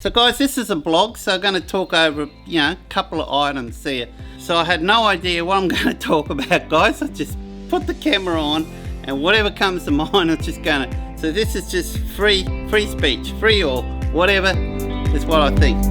So guys, this is a blog, so I'm going to talk over, a couple of items there. So I had no idea what I'm going to talk about, guys. I just put the camera on and whatever comes to mind, I'm just going to. So this is just free speech, free or whatever is what I think.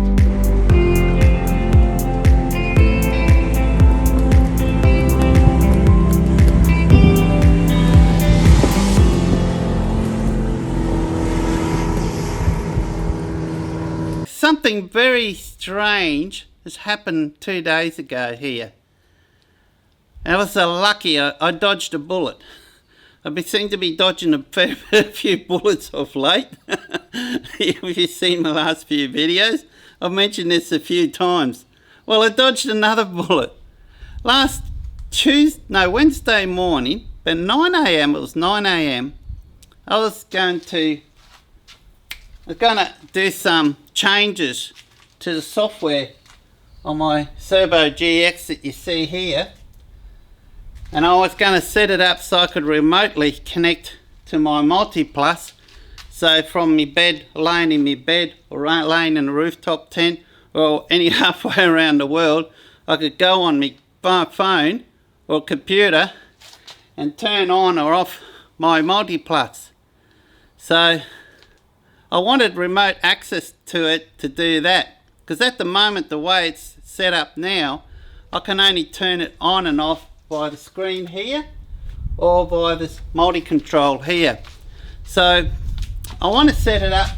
Something very strange has happened 2 days ago here. And I was so lucky I dodged a bullet. I seem to be dodging a few bullets of late. If you've seen my last few videos, I've mentioned this a few times. Well, I dodged another bullet. Wednesday morning, but 9 a.m, it was 9 a.m, I was going to do some changes to the software on my Servo GX that you see here, and I was going to set it up so I could remotely connect to my multi-plus. So from my bed, laying in my bed, or laying in a rooftop tent, or any halfway around the world, I could go on my phone or computer and turn on or off my multi-plus. So I wanted remote access to it to do that, because at the moment, the way it's set up now, I can only turn it on and off by the screen here or by this multi-control here. So I want to set it up.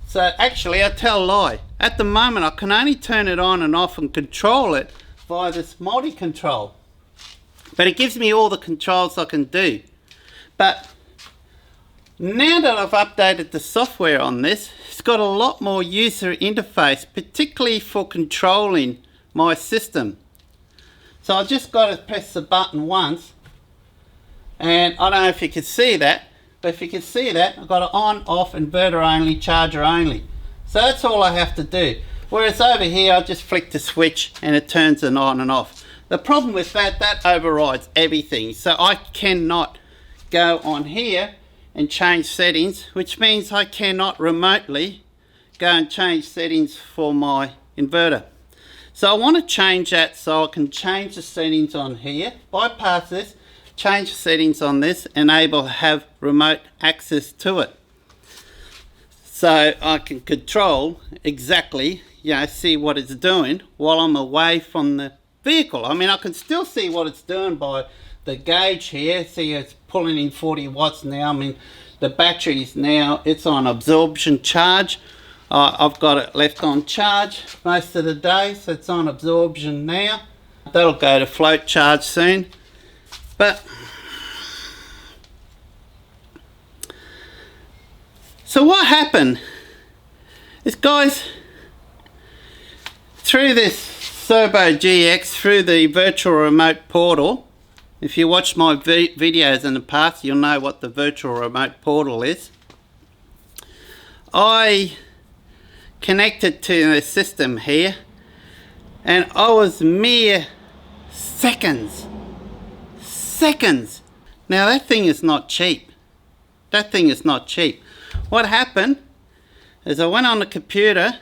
So actually, I tell a lie. At the moment, I can only turn it on and off and control it via this multi-control. But it gives me all the controls I can do. But now that I've updated the software on this, it's got a lot more user interface, particularly for controlling my system. So I just got to press the button once, and I don't know if you can see that, but if you can see that, I've got it on, off, inverter only, charger only. So that's all I have to do. Whereas over here, I just flick the switch and it turns it on and off. The problem with that overrides everything. So I cannot go on here and change settings, which means I cannot remotely go and change settings for my inverter. So I want to change that so I can change the settings on here, bypass this, change the settings on this, enable to have remote access to it. So I can control exactly, see what it's doing while I'm away from the vehicle. I mean, I can still see what it's doing by the gauge here. See, it's pulling in 40 watts now. I mean, the batteries now, it's on absorption charge. I've got it left on charge most of the day, so it's on absorption now. That'll go to float charge soon. But so what happened is, guys, through this Servo GX, through the virtual remote portal, if you watch my videos in the past, you'll know what the virtual remote portal is. I connected to the system here, and I was mere seconds. Now that thing is not cheap. What happened is I went on the computer,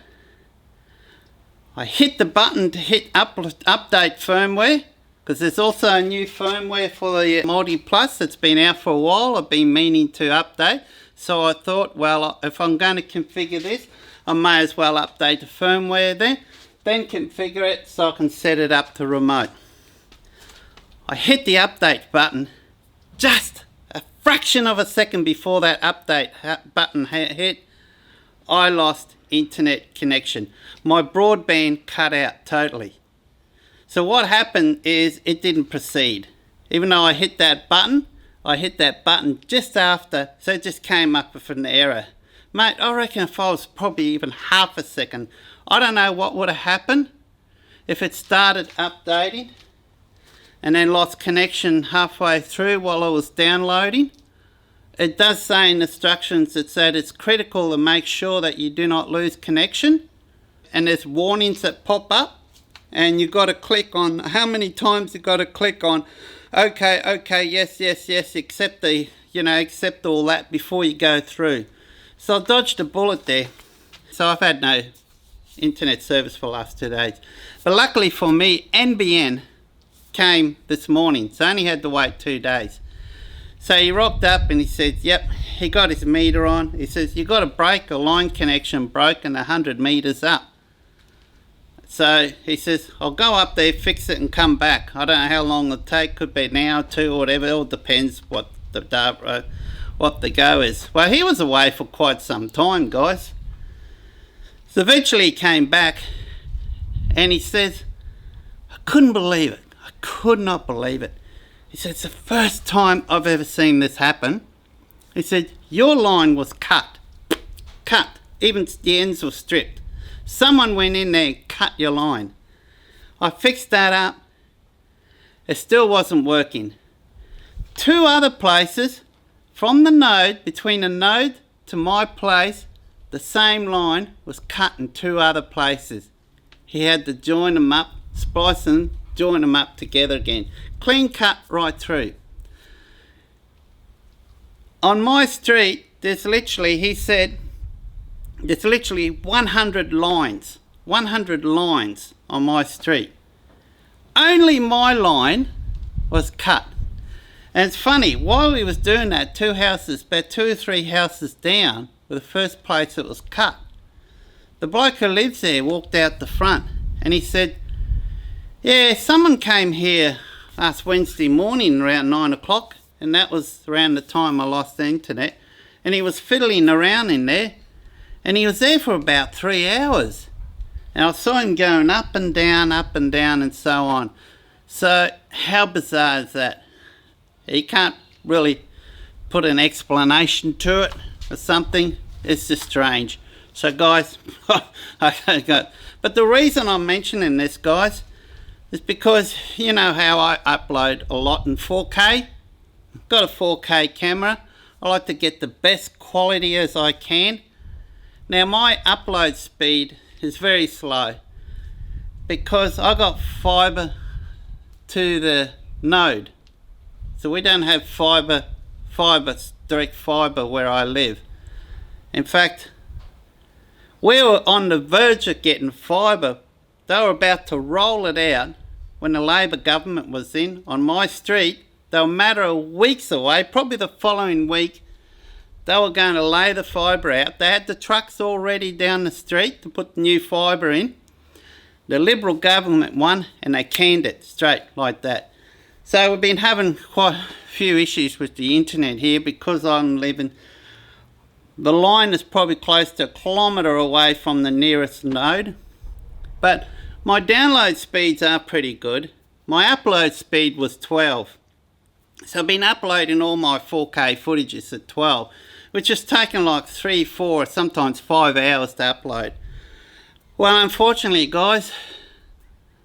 I hit the button to hit update firmware, because there's also a new firmware for the multi-plus that's been out for a while. I've been meaning to update, so I thought, well, if I'm going to configure this, I may as well update the firmware then configure it so I can set it up to remote. I hit the update button just a fraction of a second before that update button hit. I lost internet connection. My broadband cut out totally. So what happened is it didn't proceed. Even though I hit that button just after, so it just came up with an error. Mate, I reckon if I was probably even half a second, I don't know what would have happened if it started updating and then lost connection halfway through while I was downloading. It does say in instructions that said it's critical to make sure that you do not lose connection, and there's warnings that pop up. And you've got to click on, how many times you've got to click on, okay, yes, accept accept all that before you go through. So I dodged a bullet there. so I've had no internet service for the last 2 days. But luckily for me, NBN came this morning, so I only had to wait 2 days. So he rocked up and he said, yep, he got his meter on. He says, you got a break, a line connection broken 100 meters up. So he says, I'll go up there, fix it and come back. I don't know how long it'll take, could be an hour or two or whatever. It all depends what the go is. Well, he was away for quite some time, guys. So eventually he came back and he says, I couldn't believe it. I could not believe it. He said, it's the first time I've ever seen this happen. He said, your line was cut. Even the ends were stripped. Someone went in there and cut your line. I fixed that up. It still wasn't working. 2 other places from the node, between the node to my place, the same line was cut in 2 other places. He had to join them up, splice them, join them up together again. Clean cut right through. On my street, there's literally, he said, there's literally 100 lines. 100 lines on my street. Only my line was cut. And it's funny, while he was doing that, 2 houses, about 2 or 3 houses down, were the first place it was cut. The bloke who lives there walked out the front and he said, yeah, someone came here last Wednesday morning around 9 o'clock, and that was around the time I lost the internet, and he was fiddling around in there, and he was there for about 3 hours. And I saw him going up and down and so on. So how bizarre is that? He can't really put an explanation to it or something. It's just strange. So guys, but the reason I'm mentioning this, guys, is because you know how I upload a lot in 4K. I've got a 4K camera. I like to get the best quality as I can. Now my upload speed is very slow because I got fibre to the node. So we don't have direct fibre where I live. In fact, we were on the verge of getting fibre. They were about to roll it out when the Labor government was in on my street. They were a matter of weeks away, probably the following week. They were going to lay the fibre out. They had the trucks all ready down the street to put new fibre in. The Liberal government won and they canned it straight like that. So we've been having quite a few issues with the internet here because I'm living. The line is probably close to 1 kilometre away from the nearest node. But my download speeds are pretty good. My upload speed was 12. So I've been uploading all my 4K footages at 12, which has taken like 3, 4, sometimes 5 hours to upload. Well, unfortunately, guys,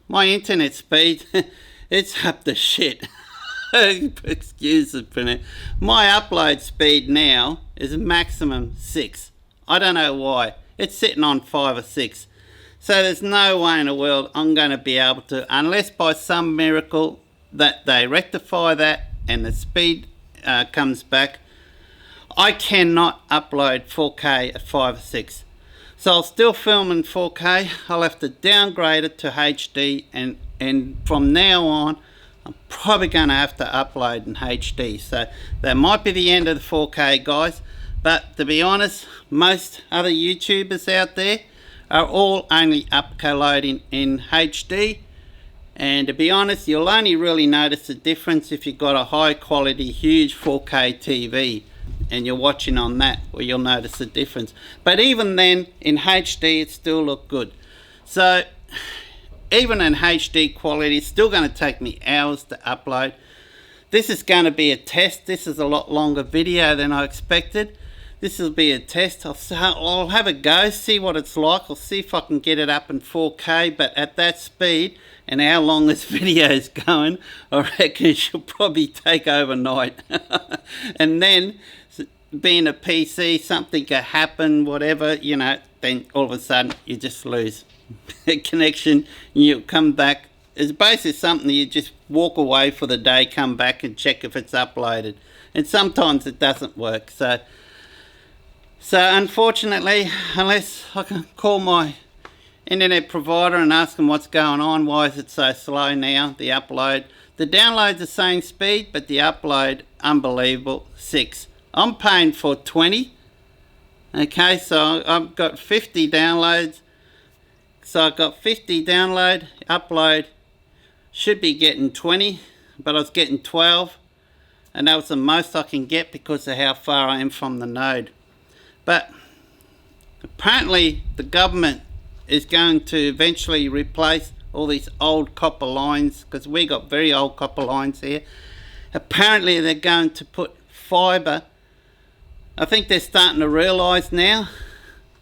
my internet speed, it's up to shit. Excuse the pun. My upload speed now is maximum 6. I don't know why. It's sitting on 5 or 6. So there's no way in the world I'm going to be able to, unless by some miracle that they rectify that and the speed comes back, I cannot upload 4K at 5 or 6. So I'll still film in 4K. I'll have to downgrade it to HD, and from now on I'm probably going to have to upload in HD. So that might be the end of the 4K, guys. But to be honest, most other YouTubers out there are all only uploading in HD. And to be honest, you'll only really notice the difference if you've got a high quality, huge 4K TV and you're watching on that, where you'll notice the difference. But even then, in HD, it still look good. So even in HD quality, it's still going to take me hours to upload. This is going to be a test. This is a lot longer video than I expected. This will be a test. I'll have a go, see what it's like. I'll see if I can get it up in 4K, but at that speed and how long this video is going, I reckon it should probably take overnight. And then, being a PC, something could happen, whatever, you know, then all of a sudden you just lose a connection. You come back. It's basically something you just walk away for the day, come back and check if it's uploaded. And sometimes it doesn't work. So So unfortunately, unless I can call my internet provider and ask them what's going on, why is it so slow now, the upload. The download's the same speed, but the upload, unbelievable, 6. I'm paying for 20. Okay, so I've got 50 downloads. So I've got 50 download, upload, should be getting 20, but I was getting 12. And that was the most I can get because of how far I am from the node. But apparently the government is going to eventually replace all these old copper lines, because we got very old copper lines here. Apparently they're going to put fibre. I think they're starting to realise now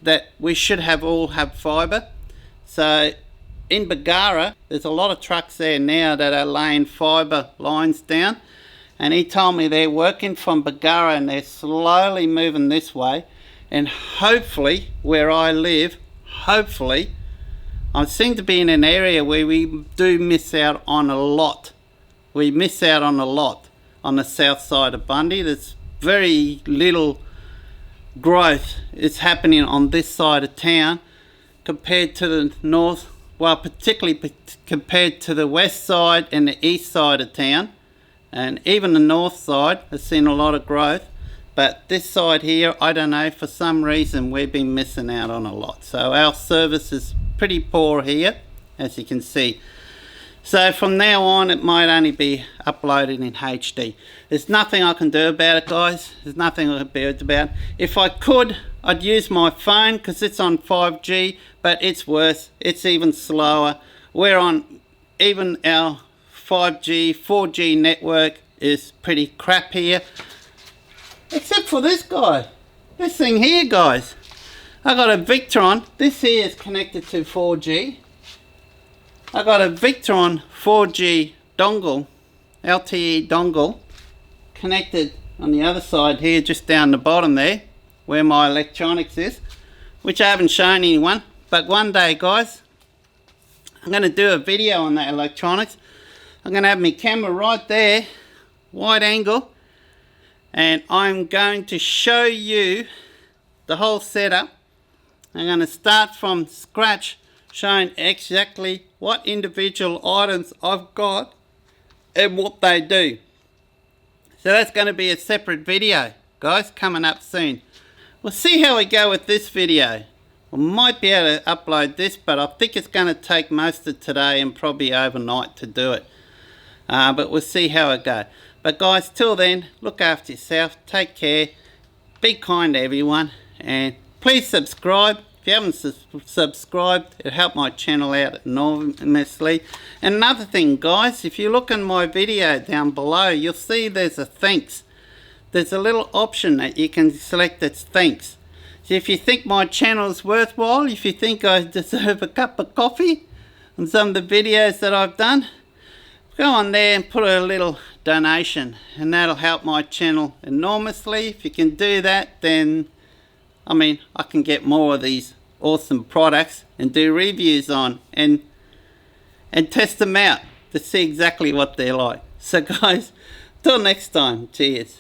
that we should all have fibre. So in Bargara, there's a lot of trucks there now that are laying fibre lines down, and he told me they're working from Bargara and they're slowly moving this way, and hopefully where I live, hopefully I seem to be in an area where we do miss out on a lot. We miss out on a lot on the south side of Bundy. There's very little growth is happening on this side of town compared to the north, well, particularly compared to the west side and the east side of town. And even the north side has seen a lot of growth. But this side here, I don't know, for some reason we've been missing out on a lot. So our service is pretty poor here, as you can see. So from now on it might only be uploaded in HD. There's nothing I can do about it, guys. There's nothing I can do about it. If I could, I'd use my phone because it's on 5G, but it's worse. It's even slower. We're on, even our 5G, 4G network is pretty crap here. Except for this guy. This thing here, guys. I got a Victron. This here is connected to 4G. I got a Victron 4G dongle, LTE dongle, connected on the other side here, just down the bottom there, where my electronics is, which I haven't shown anyone. But one day, guys, I'm going to do a video on that electronics. I'm going to have my camera right there, wide angle, and I'm going to show you the whole setup. I'm going to start from scratch, showing exactly what individual items I've got and what they do. So that's going to be a separate video, guys, coming up soon. We'll see how we go with this video. We might be able to upload this, but I think it's going to take most of today and probably overnight to do it. But we'll see how it goes. But guys, till then, look after yourself, take care, be kind to everyone, and please subscribe. If you haven't subscribed, it'll help my channel out enormously. And another thing, guys, if you look in my video down below, you'll see there's a thanks. There's a little option that you can select that's thanks. So if you think my channel is worthwhile, if you think I deserve a cup of coffee on some of the videos that I've done, go on there and put a little donation, and that'll help my channel enormously. If you can do that, then I can get more of these awesome products and do reviews on and test them out to see exactly what they're like. So guys, till next time, cheers.